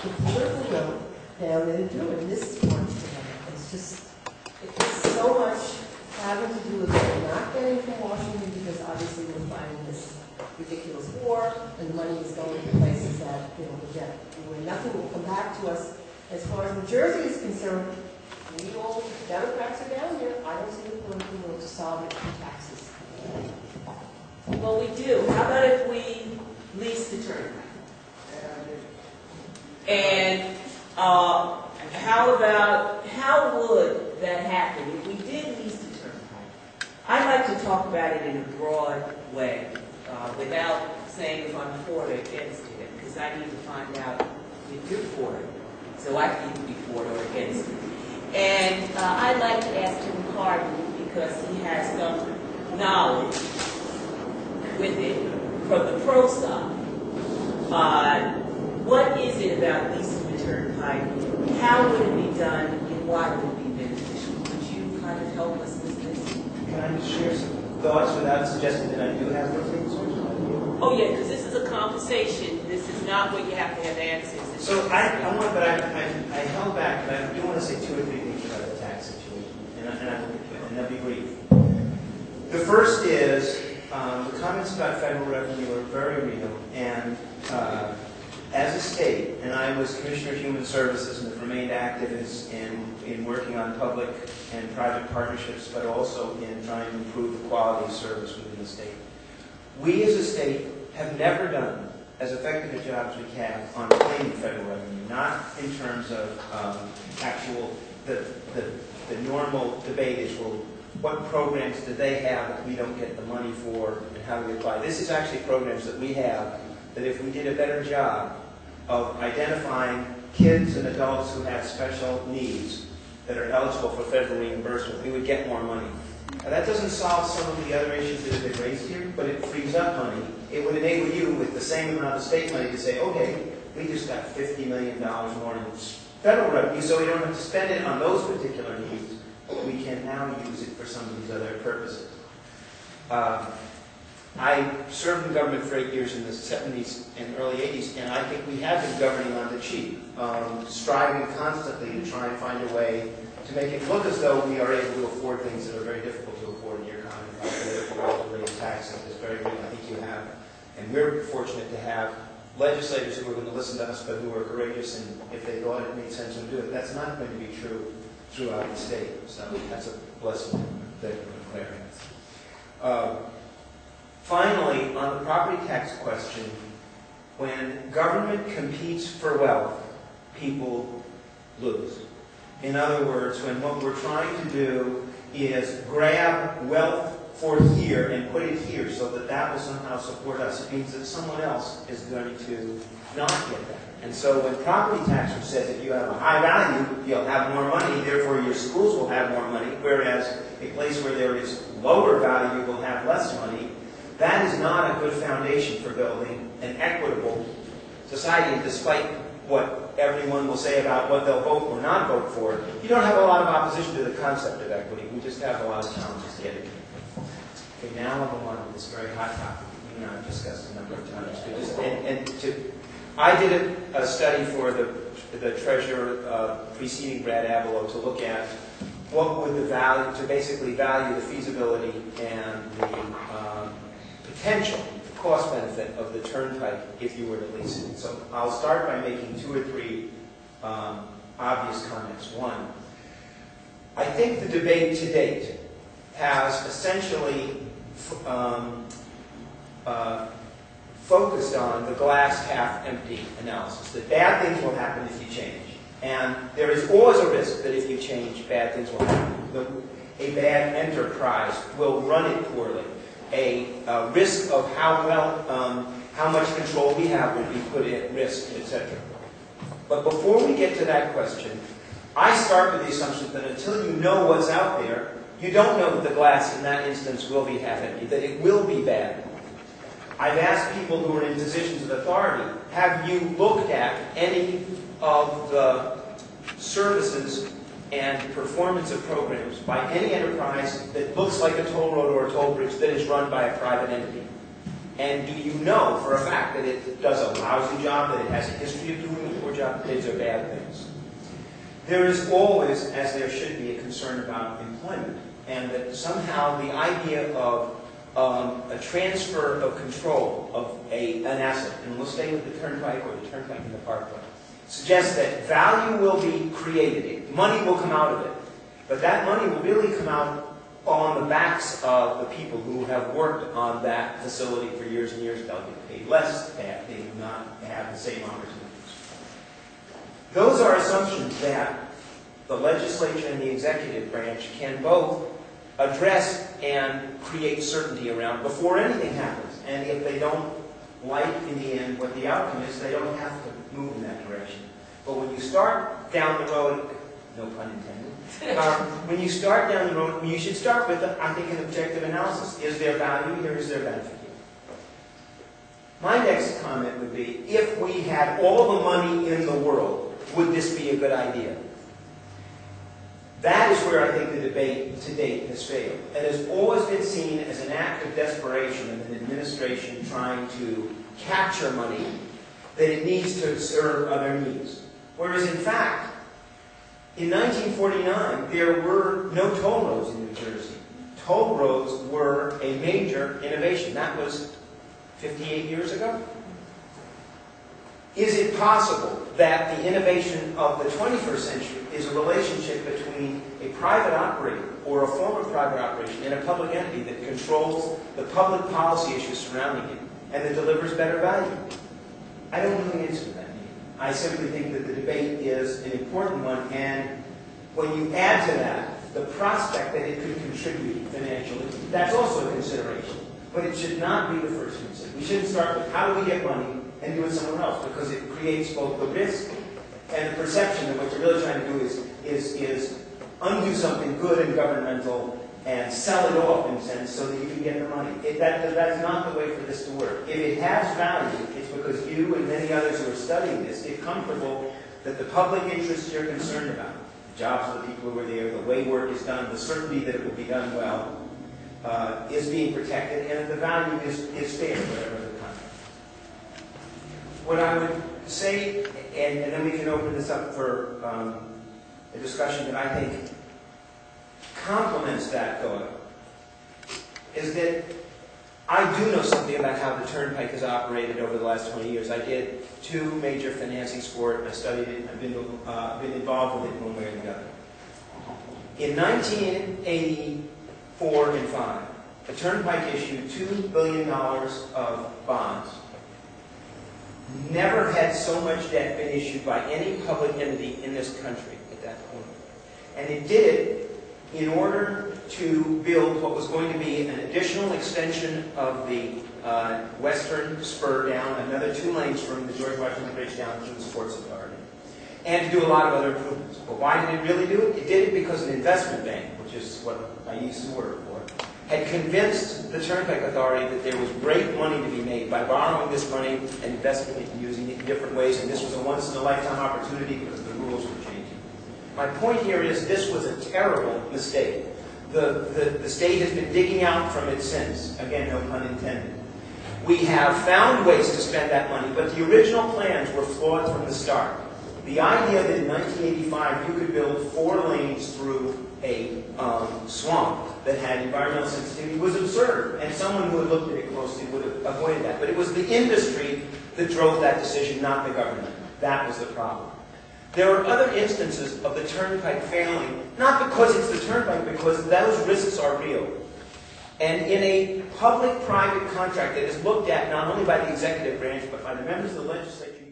the political will down there to do it. And this is one for them. It's just, it's so much having to do with what we're not getting from Washington, because obviously we're fighting this ridiculous war, and the money is going to places that, where nothing will come back to us. As far as New Jersey is concerned, we all, Democrats are down there. I don't see the political will to solve it through taxes. Well, we do. How about if we lease the Turnpike? And how would that happen if we did lease the Turnpike? I'd like to talk about it in a broad way, without saying if I'm for it or against it, because I need to find out if you're for it, so I can either be for it or against it. And I'd like to ask Tim Carden, because he has some knowledge with it from the pro side. What is it about leasing the Turnpike? How would it be done, and why would it be beneficial? Would you kind of help us with this? Can I just share some thoughts without suggesting that I do have those things? Oh yeah, because this is a conversation. This is not where you have to have answers. So I held back, but I do want to say 2 or 3 things about the tax situation, and they'll be brief. The first is the comments about federal revenue are very real, and as a state, and I was Commissioner of Human Services and have remained active in working on public and private partnerships, but also in trying to improve the quality of service within the state. We as a state have never done as effective a job as we can on claiming federal revenue, not in terms of actual, the normal debate is, well, what programs do they have that we don't get the money for, and how do we apply? This is actually programs that we have that if we did a better job of identifying kids and adults who have special needs that are eligible for federal reimbursement, we would get more money. Now, that doesn't solve some of the other issues that have been raised here, but it frees up money. It would enable you, with the same amount of state money, to say, okay, we just got $50 million more in federal revenue, so we don't have to spend it on those particular needs. We can now use it for some of these other purposes. I served in government for 8 years in the 70s and early 80s, and I think we have been governing on the cheap, striving constantly to try and find a way to make it look as though we are able to afford things that are very difficult to afford in your economy, like political related taxes. It's very real. I think you have. And we're fortunate to have legislators who are going to listen to us, but who are courageous, and if they thought it made sense to do it. That's not going to be true throughout the state. So that's a blessing that we're declaring. Finally, on the property tax question, when government competes for wealth, people lose. In other words, when what we're trying to do is grab wealth for here and put it here so that that will somehow support us, it means that someone else is going to not get that. And so when property tax says if you have a high value, you'll have more money, therefore your schools will have more money, whereas a place where there is lower value will have less money, that is not a good foundation for building an equitable society. And despite what everyone will say about what they'll vote or not vote for, you don't have a lot of opposition to the concept of equity. We just have a lot of challenges to get it. Okay, now I'll go on with this very hot topic you and I have discussed a number of times. I did a study for the treasurer preceding Brad Avalo to look at what would the value, to basically value the feasibility and the potential, the cost benefit of the Turnpike if you were to lease it. So I'll start by making 2 or 3 obvious comments. One, I think the debate to date has essentially focused on the glass half empty analysis, that bad things will happen if you change. And there is always a risk that if you change, bad things will happen. A bad enterprise will run it poorly. A risk of how much control we have will be put at risk, etc. But before we get to that question, I start with the assumption that until you know what's out there, you don't know that the glass in that instance will be half empty, that it will be bad. I've asked people who are in positions of authority, have you looked at any of the services and performance of programs by any enterprise that looks like a toll road or a toll bridge that is run by a private entity? And do you know for a fact that it does a lousy job, that it has a history of doing a poor job, that these are bad things? There is always, as there should be, a concern about employment, and that somehow the idea of a transfer of control of an asset, and we'll stay with the Turnpike or the Turnpike in the Parkway, suggests that value will be created, money will come out of it, but that money will really come out on the backs of the people who have worked on that facility for years and years. They'll get paid less, they do not have the same opportunities. Those are assumptions that the legislature and the executive branch can both address and create certainty around before anything happens. And if they don't like, in the end, what the outcome is, they don't have to move in that direction. But when you start down the road, no pun intended, when you start down the road, you should start with, I think, an objective analysis. Is there value here? Is there benefit here? My next comment would be, if we had all the money in the world, would this be a good idea? That is where I think the debate to date has failed. It has always been seen as an act of desperation of an administration trying to capture money that it needs to serve other needs. Whereas, in fact, in 1949, there were no toll roads in New Jersey. Toll roads were a major innovation. That was 58 years ago. Is it possible that the innovation of the 21st century is a relationship between a private operator or a form of private operation and a public entity that controls the public policy issues surrounding it and that delivers better value? I don't know the answer to that. I simply think that the debate is an important one, and when you add to that the prospect that it could contribute financially, that's also a consideration. But it should not be the first consideration. We shouldn't start with how do we get money and do it somewhere else, because it creates both the risk and the perception that what you're really trying to do is undo something good and governmental and sell it off, in a sense, so that you can get the money. That's not the way for this to work. If it has value, it's because you and many others who are studying this get comfortable that the public interests you're concerned about, the jobs of the people who are there, the way work is done, the certainty that it will be done well, is being protected, and the value is fair, whatever the contract. What I would say, and then we can open this up for a discussion that I think complements that thought, is that I do know something about how the Turnpike has operated over the last 20 years. I did 2 major financing sport. I studied it. I've been involved with it one way or the other. In 1984 and 5, the Turnpike issued $2 billion of bonds. Never had so much debt been issued by any public entity in this country at that point. And it did it in order to build what was going to be an additional extension of the western spur down, another 2 lanes from the George Washington Bridge down to the Sports Authority, and to do a lot of other improvements. But why did it really do it? It did it because an investment bank, which is what I used to work for, had convinced the Turnpike Authority that there was great money to be made by borrowing this money and investing it and using it in different ways, and this was a once-in-a-lifetime opportunity because the rules were changing. My point here is this was a terrible mistake. The state has been digging out from it since. Again, no pun intended. We have found ways to spend that money, but the original plans were flawed from the start. The idea that in 1985 you could build 4 lanes through a swamp that had environmental sensitivity was absurd, and someone who had looked at it closely would have avoided that. But it was the industry that drove that decision, not the government. That was the problem. There are other instances of the Turnpike failing, not because it's the Turnpike, because those risks are real. And in a public-private contract that is looked at not only by the executive branch, but by the members of the legislature,